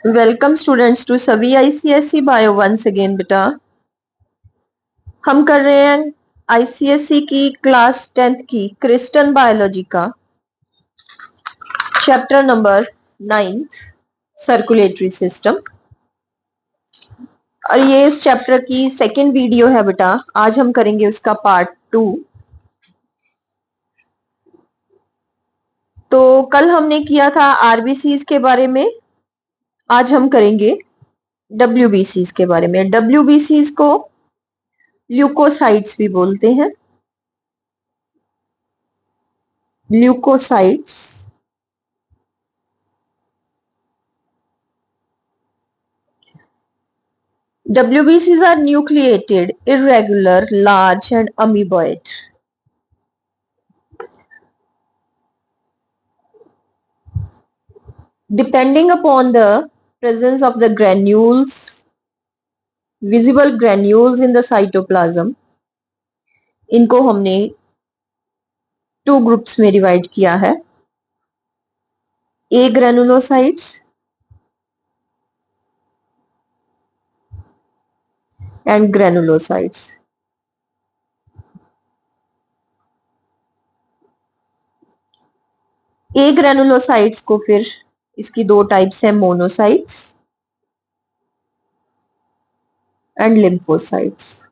Welcome students to सभी ICSE bio once again बेटा। हम कर रहे हैं आईसीएसई की क्लास 10th की क्रिस्टल बायोलॉजी का चैप्टर नंबर 9 सर्कुलेटरी सिस्टम। और ये इस चैप्टर की सेकेंड वीडियो है बेटा। आज हम करेंगे उसका पार्ट 2। तो कल हमने किया था आरबीसीज के बारे में, आज हम करेंगे डब्ल्यूबीसीज के बारे में। डब्ल्यूबीसीज को ल्यूकोसाइट्स भी बोलते हैं। Leukocytes WBCs are nucleated, irregular, large and amoeboid. Depending upon the presence of the granules, visible granules in the cytoplasm, इनको हमने 2 ग्रुप्स में डिवाइड किया है। A granulocytes and granulocytes. A granulocytes को फिर इसकी 2 टाइप्स है, मोनोसाइट्स एंड लिम्फोसाइट्स।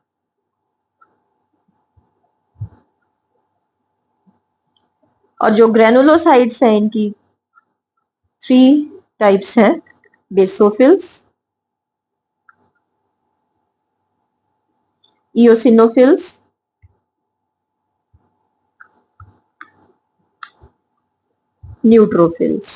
और जो ग्रेनुलोसाइट्स हैं इनकी 3 टाइप्स हैं, basophils, eosinophils neutrophils।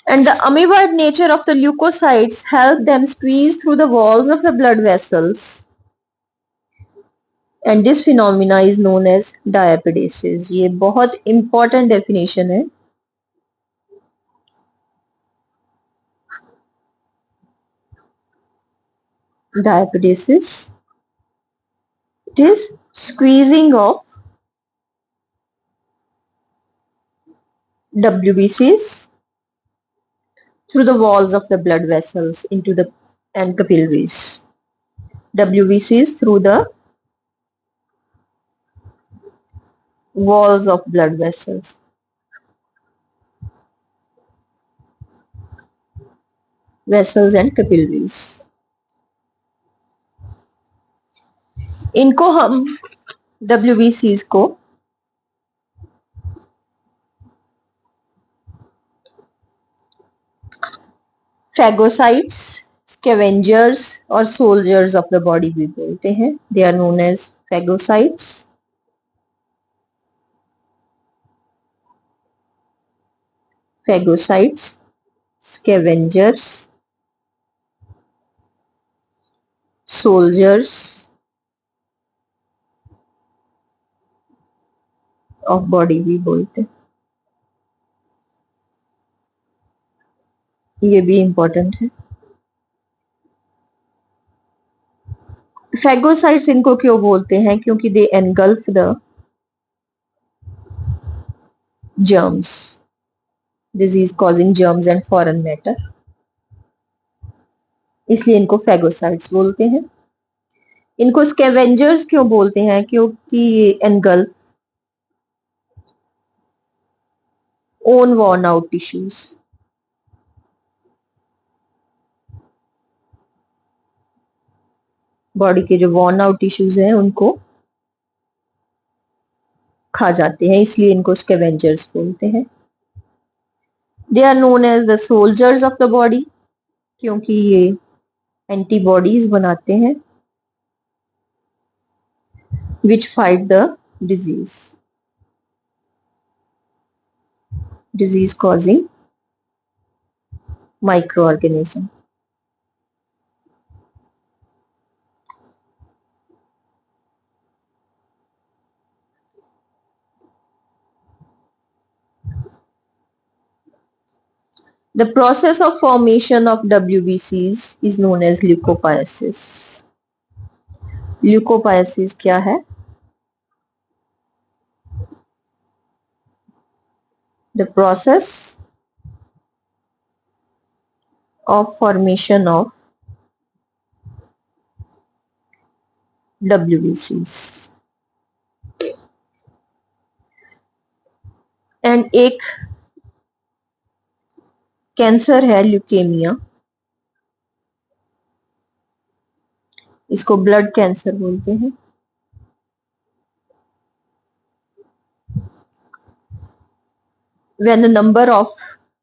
And the amoeboid nature of the leukocytes help them squeeze through the walls of the blood vessels, and this phenomena is known as diapedesis। ये बहुत important definition है। Diapedesis, it is squeezing of WBCs through the walls of the blood vessels into the and capillaries। WBCs through the walls of blood vessels, and capillaries। इनको हम WBCs को phagocytes, scavengers और soldiers of the body भी बोलते हैं। They are known as phagocytes, scavengers, soldiers of body भी बोलते हैं। ये भी इंपॉर्टेंट है। फैगोसाइट्स इनको क्यों बोलते हैं? क्योंकि they engulf the germs, disease causing germs and foreign matter, इसलिए इनको फैगोसाइट्स बोलते हैं। इनको स्कैवेंजर्स क्यों बोलते हैं? क्योंकि ये engulf own worn out tissues, body के जो worn out टिश्यूज हैं उनको खा जाते हैं, इसलिए इनको स्कैवेंजर्स बोलते हैं। They are known as the soldiers of the body, क्योंकि ये एंटीबॉडीज बनाते हैं which fight the disease causing microorganism। The process of formation of WBCs is known as leukopoiesis। ल्यूकोपाइसिस क्या है? the process of formation of WBCs. And एक cancer है leukaemia, इसको blood cancer बोलते हैं। When the number of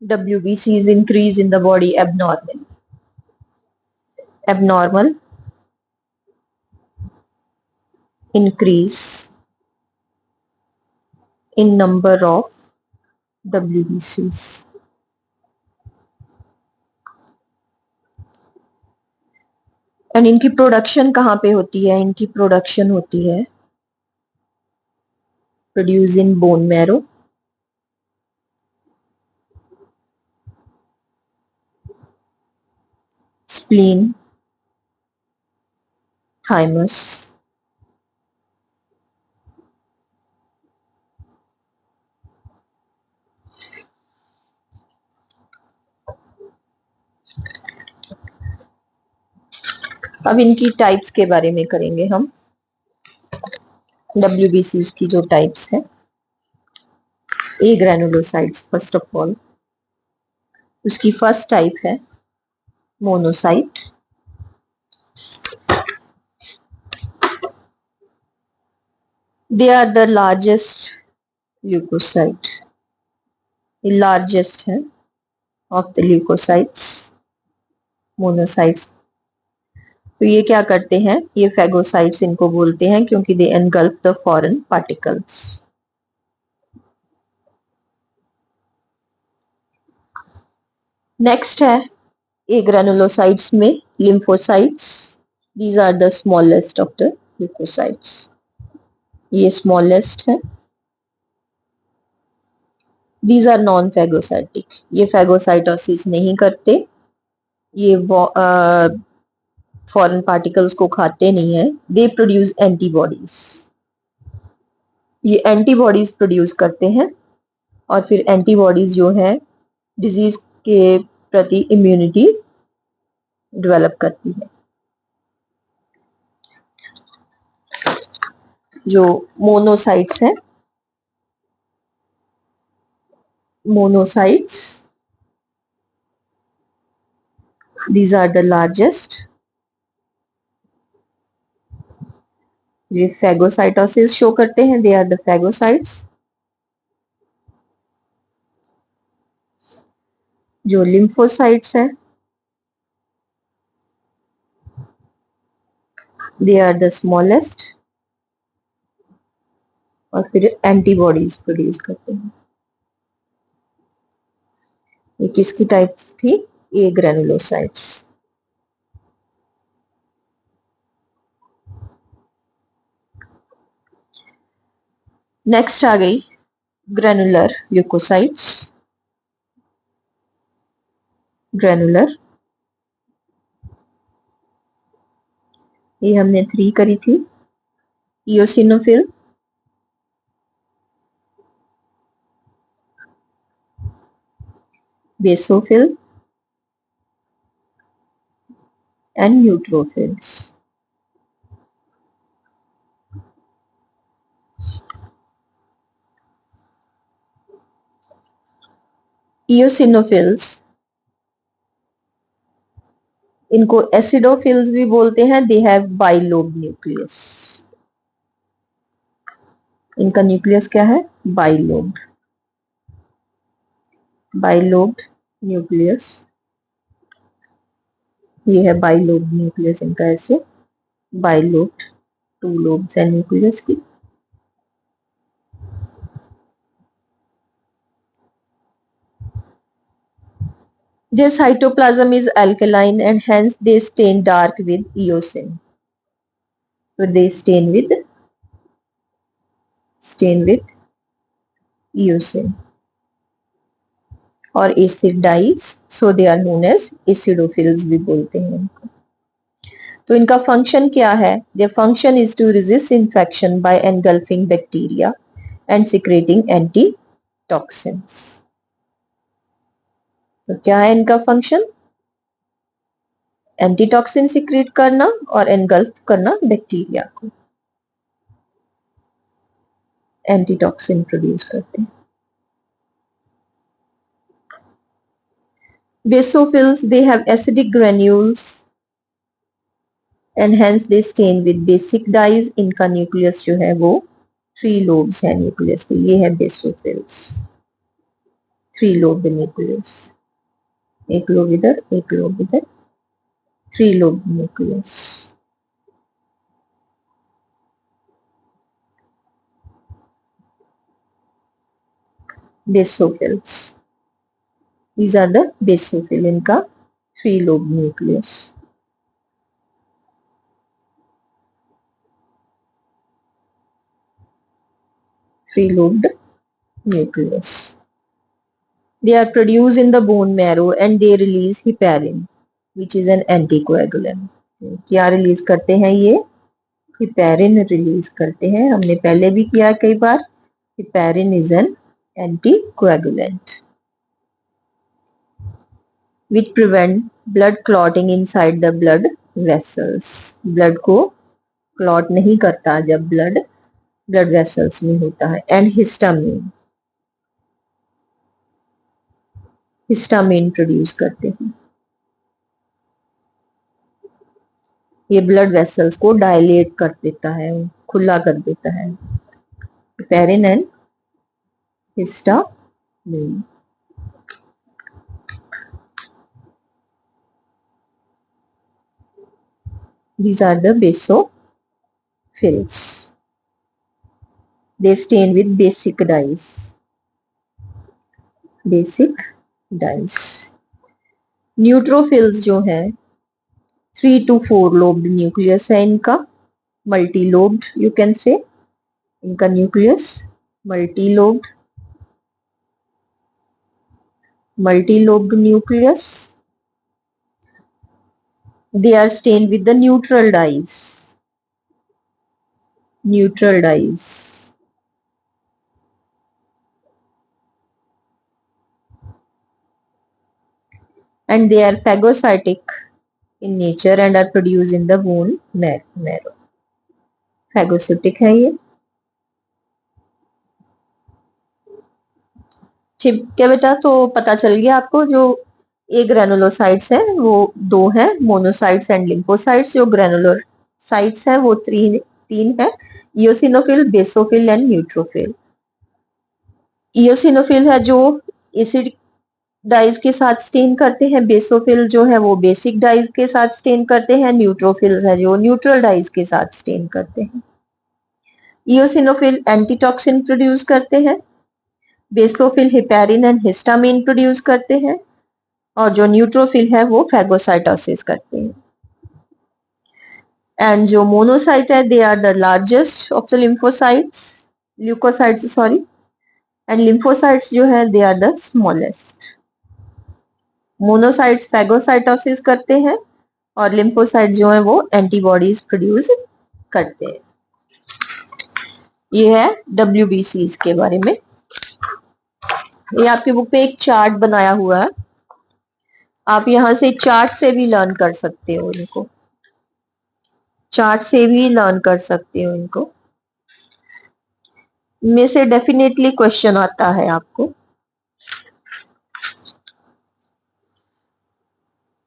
WBCs increase in the body abnormal increase in number of WBCs. And इनकी production कहाँ पे होती है? इनकी प्रोडक्शन होती है produce in bone marrow, spleen, thymus, अब इनकी टाइप्स के बारे में करेंगे हम। WBCs की जो टाइप्स है, ए ग्रेनुलोसाइट्स फर्स्ट ऑफ ऑल, उसकी फर्स्ट टाइप है monocyte. They are the largest leukocyte, largest है ऑफ द ल्यूकोसाइट्स मोनोसाइट्स। तो ये क्या करते हैं? ये फेगोसाइट्स इनको बोलते हैं क्योंकि they engulf the foreign particles. Next है ए ग्रेनुलोसाइट्स में lymphocytes, these are the smallest of the leucocytes. ये स्मॉलेस्ट है। दीज आर नॉन फेगोसाइटिक, ये फेगोसाइटोसिस नहीं करते, ये फॉरेन पार्टिकल्स को खाते नहीं है। दे प्रोड्यूस एंटीबॉडीज, ये एंटीबॉडीज प्रोड्यूस करते हैं और फिर एंटीबॉडीज जो है डिजीज के प्रति इम्यूनिटी डेवलप करती है। जो मोनोसाइट्स हैं, monocytes these are the largest। ये फेगोसाइटोसिस शो करते हैं, दे आर द फेगोसाइट्स। जो लिम्फोसाइट्स हैं, दे आर द स्मॉलेस्ट और फिर एंटीबॉडीज प्रोड्यूस करते हैं। ये किसकी टाइप्स थी? ए ग्रेनुलोसाइट्स। नेक्स्ट आ गई ग्रेनुलर ल्यूकोसाइट्स। ग्रेनुलर, ये हमने 3 करी थी। इयोसिनोफिल, बेसोफिल एंड न्यूट्रोफिल्स। इयोसिनोफिल्स, इनको एसिडोफिल्स भी बोलते हैं। दे हैव बाइलोब न्यूक्लियस, इनका न्यूक्लियस क्या है? Bilobe, bilobe nucleus. ये है बाइलोब न्यूक्लियस इनका, ऐसे बाइलोब, 2 लोब्स है न्यूक्लियस की। Their cytoplasm is alkaline and hence they stain dark with eosin. So they stain with eosin और acid dyes, so they are known as acidophils भी बोलते हैं इनको। तो इनका फंक्शन क्या है? Their function is to resist infection by engulfing bacteria and secreting antitoxins. तो क्या है इनका फंक्शन? एंटीटॉक्सिन सिक्रीट करना और एनगल्फ करना बैक्टीरिया को, एंटीटॉक्सिन प्रोड्यूस करते हैं। Basophils, they have acidic granules and hence they stain with basic dyes. इनका न्यूक्लियस जो है वो 3 लोब्स है न्यूक्लियस के, ये है बेसोफिल्स, 3 लोब न्यूक्लियस, एक लोब इधर, एक लोब इधर, 3 lobe nucleus. Basophils, these are the basophil, इनका 3 lobe nucleus. Three lobed nucleus. They are produced in the bone marrow and they release heparin, which is an anticoagulant. क्या release करते हैं ये? heparin release करते हैं, हमने पहले भी किया कई बार। heparin is an anticoagulant which prevent blood clotting inside the blood vessels. blood को क्लॉट नहीं करता जब ब्लड वेसल्स में होता है। एंड हिस्टामिन प्रोड्यूस करते हैं, ये ब्लड वेसल्स को डायलेट कर देता है, खुला कर देता है। Heparin and histamine. These are the basophils. They stain with basic dyes. Basic dyes. Neutrophils जो है 3 to 4 lobed न्यूक्लियस है इनका, multi lobed you can say, इनका nucleus multi lobed nucleus. They are stained with the neutral dyes. Neutral dyes. And they are phagocytic in nature and are produced in the bone marrow. Phagocytic है ये। ठीक है बेटा, तो पता चल गया आपको। जो ए ग्रेनुलोसाइट्स है वो 2 है, मोनोसाइट्स एंड लिम्फोसाइट्स। जो ग्रेनुलर साइट्स है वो 3 है, इयोसिनोफिल, बेसोफिल एंड न्यूट्रोफिल। इयोसिनोफिल है जो एसिड डाइज के साथ स्टेन करते हैं, बेसोफिल जो है वो बेसिक डाइज के साथ स्टेन करते हैं, न्यूट्रोफिल्स है जो न्यूट्रल डाइज के साथ स्टेन करते हैं। इयोसिनोफिल एंटीटॉक्सिन प्रोड्यूस करते हैं, basophil heparin and histamine produce करते हैं, और जो न्यूट्रोफिल है वो फैगोसाइटोसिस करते हैं। एंड जो मोनोसाइट है they are the largest of the leukocytes sorry, and lymphocytes जो है they are the smallest. Monocytes phagocytosis करते हैं और लिम्फोसाइट जो है वो एंटीबॉडीज प्रोड्यूस करते हैं। ये है WBC के बारे में। ये आपकी बुक पे एक चार्ट बनाया हुआ है, आप यहां से चार्ट से भी लर्न कर सकते हो इनको, चार्ट से भी लर्न कर सकते हो इनको, में से डेफिनेटली क्वेश्चन आता है आपको।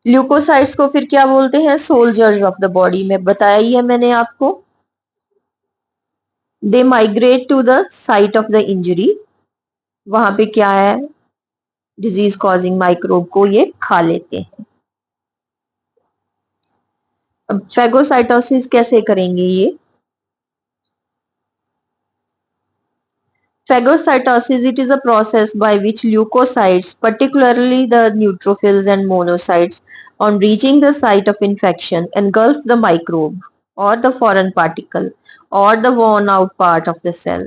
ल्यूकोसाइट्स को फिर क्या बोलते हैं? सोल्जर्स ऑफ द बॉडी में बताया ही है मैंने आपको। They migrate to the site of the injury, वहां पे क्या है, डिजीज कॉजिंग माइक्रोब को ये खा लेते हैं। अब फैगोसाइटोसिस कैसे करेंगे ये? Phagocytosis, it is a process by which leukocytes, particularly the neutrophils and monocytes, on reaching the site of infection, engulf the microbe or the foreign particle or the worn out part of the cell.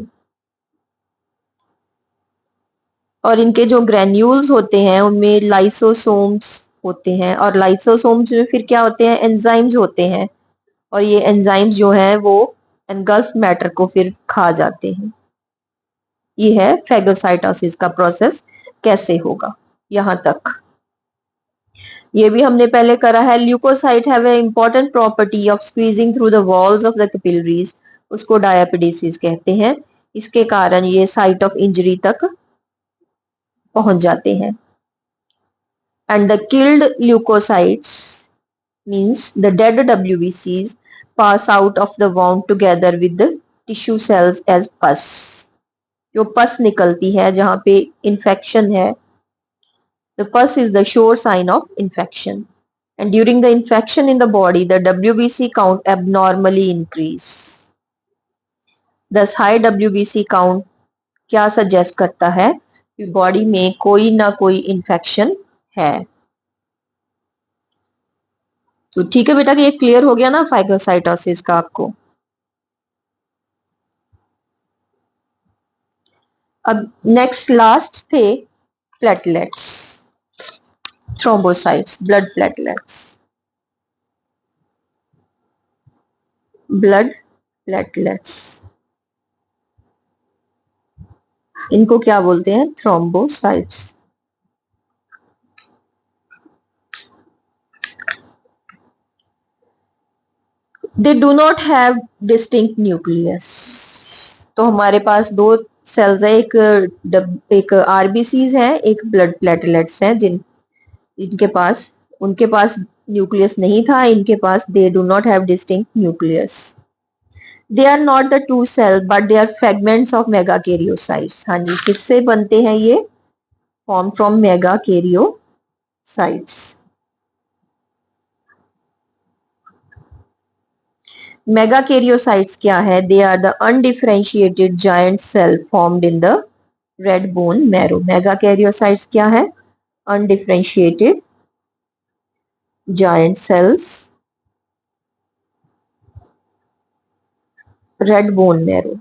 और इनके जो granules होते हैं उनमें lysosomes होते हैं, और lysosomes में फिर क्या होते हैं? एंजाइम्स होते हैं, और ये एंजाइम्स जो हैं वो एनगल्फ मैटर को फिर खा जाते हैं। ये है फैगोसाइटोसिस का प्रोसेस कैसे होगा, यहां तक। ये भी हमने पहले करा है। Leukocyte have a important property of squeezing through the walls of the capillaries, उसको डायापिडेसिस कहते हैं। इसके कारण ये साइट ऑफ इंजरी तक पहुंच जाते हैं। And the killed leukocytes means the dead WBCs pass out of the wound together with the tissue cells as pus. जो पस निकलती है जहां पे इंफेक्शन है, the pus is the sure sign of infection, and during the infection in the body the WBC count abnormally increase. Thus high WBC count क्या suggest करता है कि बॉडी में कोई ना कोई इंफेक्शन है। तो ठीक है बेटा कि ये क्लियर हो गया ना फाइगोसाइटोसिस का आपको। अब नेक्स्ट लास्ट थे platelets, thrombocytes, blood platelets. Blood platelets इनको क्या बोलते हैं? Thrombocytes. They do not have distinct nucleus. तो हमारे पास दो सेल्स है, एक आरबीसीज है, एक ब्लड प्लेटलेट्स हैं, इनके पास, उनके पास न्यूक्लियस नहीं था, इनके पास they do not have distinct nucleus. They are not the true cell but they are fragments of megakaryocytes. हाँ जी, किससे बनते हैं ये? Form from मेगाकैरियोसाइट्स। मेगाकैरियोसाइट्स क्या है? They are the undifferentiated giant cell formed in the red bone marrow. Megakaryocytes क्या है? Undifferentiated giant cells, red bone marrow.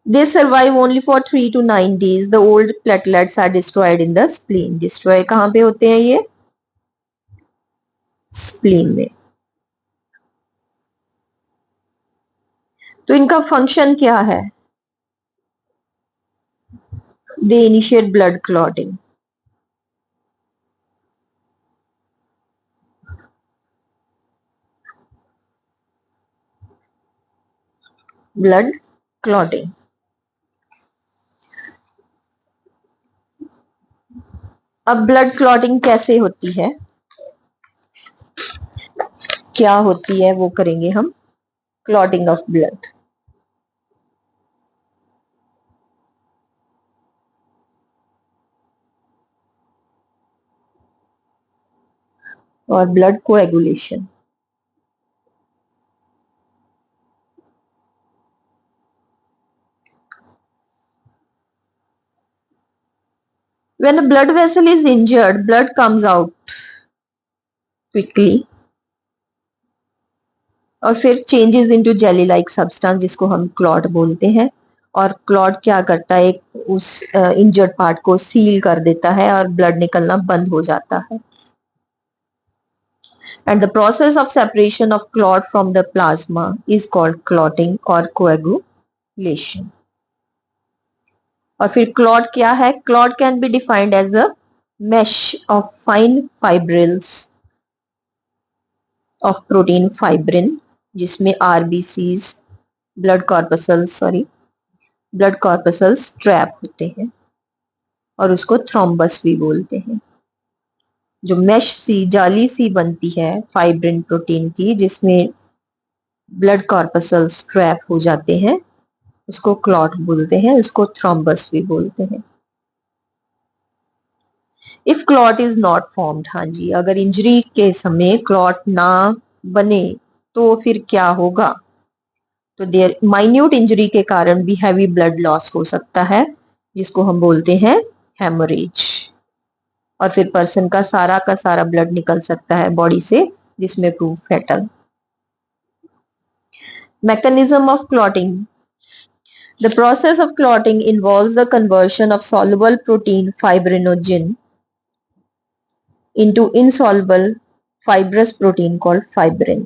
They survive only for 3 to 9 days. The old platelets are destroyed in the spleen. Destroy कहाँ पे होते हैं ये? Spleen में। तो इनका फंक्शन क्या है? They initiate blood clotting. Blood clotting. अब ब्लड क्लॉटिंग कैसे होती है, क्या होती है, वो करेंगे हम। Clotting of blood. और blood coagulation. When a blood vessel is injured, blood comes out quickly और फिर changes into jelly like substance, जिसको हम क्लॉट बोलते हैं। और क्लॉट क्या करता है? उस इंजर्ड पार्ट को सील कर देता है और ब्लड निकलना बंद हो जाता है। And the process of separation of clot from the plasma is called clotting और कोएगुलेशन। और फिर क्लॉट क्या है? Clot can be defined as a mesh of fine fibrils of protein fibrin, जिसमें आरबीसीज, ब्लड कॉर्पसल्स ट्रैप होते हैं और उसको थ्रोम्बस भी बोलते हैं। जो मेश सी, जाली सी बनती है फाइब्रिन प्रोटीन की, जिसमें ब्लड कॉर्पसल्स ट्रैप हो जाते हैं, उसको क्लॉट बोलते हैं, उसको थ्रोम्बस भी बोलते हैं। If clot is not formed, हाँ जी, अगर इंजरी के समय क्लॉट ना बने तो फिर क्या होगा? तो देयर माइन्यूट इंजरी के कारण भी हैवी ब्लड लॉस हो सकता है, जिसको हम बोलते हैं हेमोरेज। और फिर पर्सन का सारा ब्लड निकल सकता है बॉडी से, जिसमें prove fatal. Mechanism of clotting. The process of clotting involves the conversion of soluble protein fibrinogen into insoluble fibrous protein called fibrin.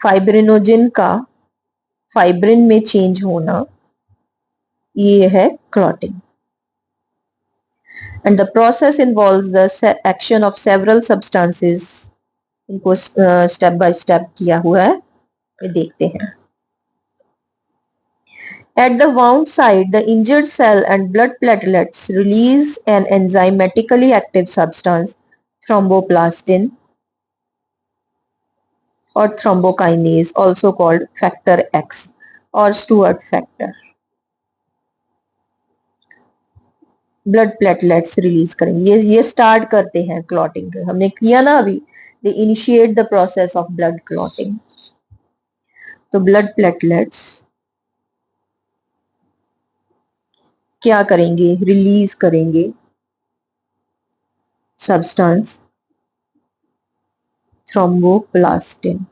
Fibrinogen का फाइब्रिन में चेंज होना, ये है clotting. And the process involves the action of several substances. इनको step by step किया हुआ है, ये देखते हैं। At the wound site, the injured cell and blood platelets release an enzymatically active substance, thromboplastin or thrombokinase, also called factor X or Stewart factor. Blood platelets release करेंगे, ये start करते हैं क्लॉटिंग। हमने किया ना अभी, they initiate the process of blood clotting. तो blood platelets क्या करेंगे, रिलीज करेंगे सब्सटेंस थ्रोम्बोप्लास्टिन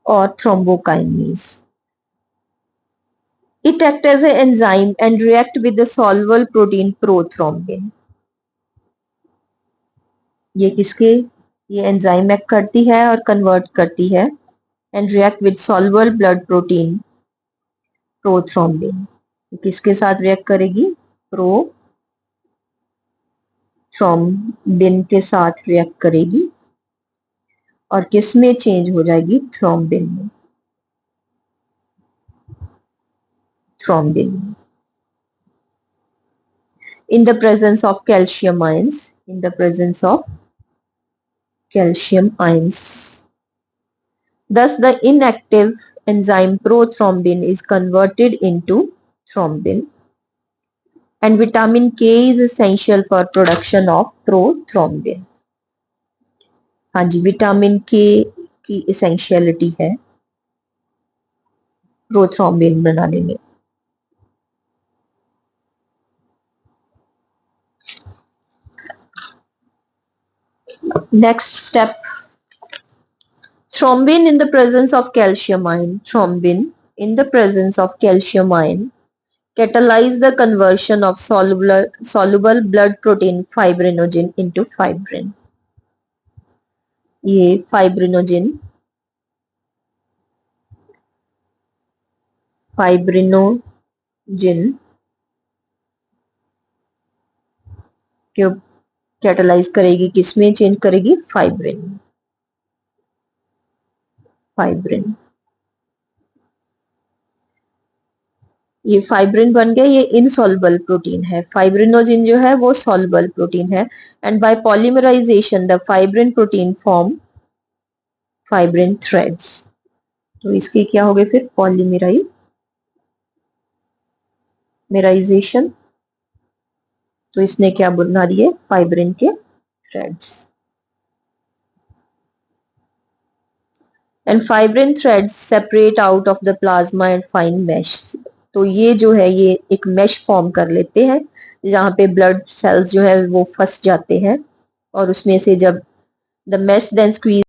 और thrombokinase. It acts as an enzyme and react with the soluble protein prothrombin. ये एंजाइम एक्ट करती है और कन्वर्ट करती है and react with soluble blood protein prothrombin. किसके साथ रिएक्ट करेगी, प्रोथ्रोम्बिन के साथ रिएक्ट करेगी और किस में चेंज हो जाएगी, थ्रोम्बिन में। In the presence of calcium ions, thus the inactive enzyme prothrombin is converted into thrombin, and vitamin K is essential for production of prothrombin. हाँ जी, विटामिन के की essentiality है प्रोथ्रोम्बिन बनाने में। Next step, thrombin in the presence of calcium ion. Thrombin in the presence of calcium ion catalyze the conversion of soluble blood protein fibrinogen into fibrin. ये fibrinogen क्यों catalyse करेगी, किसमें change करेगी, fibrin. ये fibrin बन गया, ये insoluble protein है। फाइब्रिनोजिन जो है वो सॉल्युबल प्रोटीन है and by polymerisation the fibrin protein form fibrin threads. तो इसके क्या हो गए फिर, पॉलीमराइजेशन, तो इसने क्या बना दिए, फाइब्रिन के threads. And fibrin threads separate out of the plasma and fine mesh. तो ये जो है ये एक मैश फॉर्म कर लेते हैं जहाँ पे ब्लड सेल्स जो है वो फंस जाते हैं और उसमें से जब द मैश देन स्क्वीज